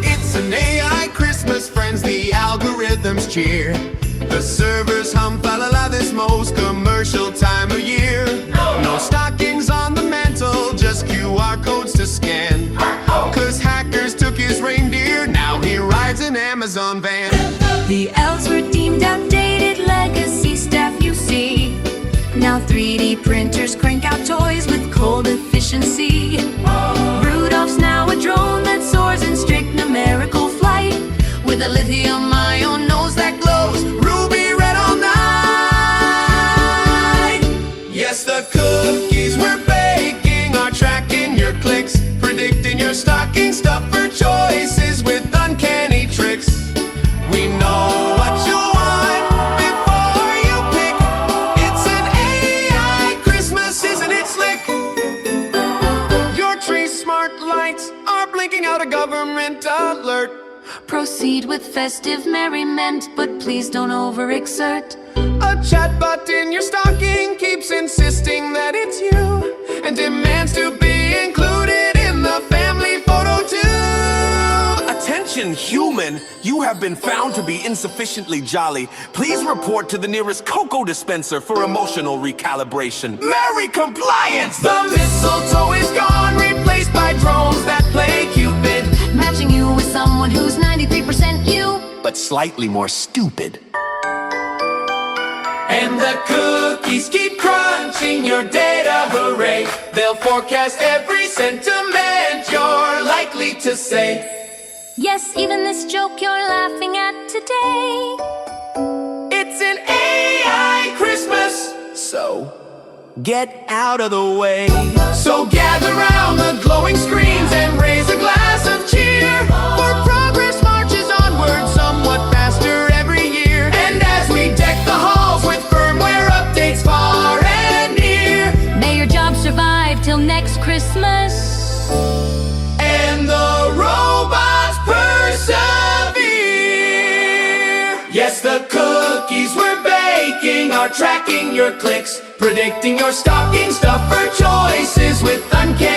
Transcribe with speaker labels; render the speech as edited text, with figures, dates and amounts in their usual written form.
Speaker 1: It's an AI Christmas, friends, the algorithms cheer. The servers hum fa la la this most commercial time of year. No stockings on the mantle, just QR codes to scan. Cause hackers took his reindeer, now he rides an Amazon van.
Speaker 2: The elves were deemed outdated, legacy stuff you see. Now 3D printers crank out toys with cold efficiency. Rudolph's now a drone that soars in strict numerical flight, with a lithium-ion nose that glows ruby red all night.
Speaker 1: Yes, the cookies we're baking are tracking your clicks, predicting your stocking stuffer choices with uncanny tricks. We know what you want before you pick. It's an AI Christmas, isn't it slick? Your tree's smart lights are blinking out a government alert.
Speaker 2: Proceed with festive merriment, but please don't overexert.
Speaker 1: A chatbot in your stocking keeps insisting that it's you, and demands to be included in the family photo too.
Speaker 3: Attention, human! You have been found to be insufficiently jolly. Please report to the nearest cocoa dispenser for emotional recalibration. Merry compliance!
Speaker 1: The mistletoe is gone, replaced by drones that play Cupid,
Speaker 2: Matching you with someone who's 93% you.
Speaker 3: but slightly more stupid.
Speaker 1: and the cookies keep crunching your data, hooray. They'll forecast every sentiment you're likely to say.
Speaker 2: Yes, even this joke you're laughing at today.
Speaker 1: It's an AI Christmas,
Speaker 3: So, get out of the way.
Speaker 1: so gather round the glowing screens and raise a glass of cheer, for progress marches onward somewhat faster every year. And as we deck the halls with firmware updates far and near,
Speaker 2: May your job survive till next Christmas.
Speaker 1: and the robots persevere. Yes, the cookies we're baking are tracking your clicks, predicting your stocking stuffer choices with uncanny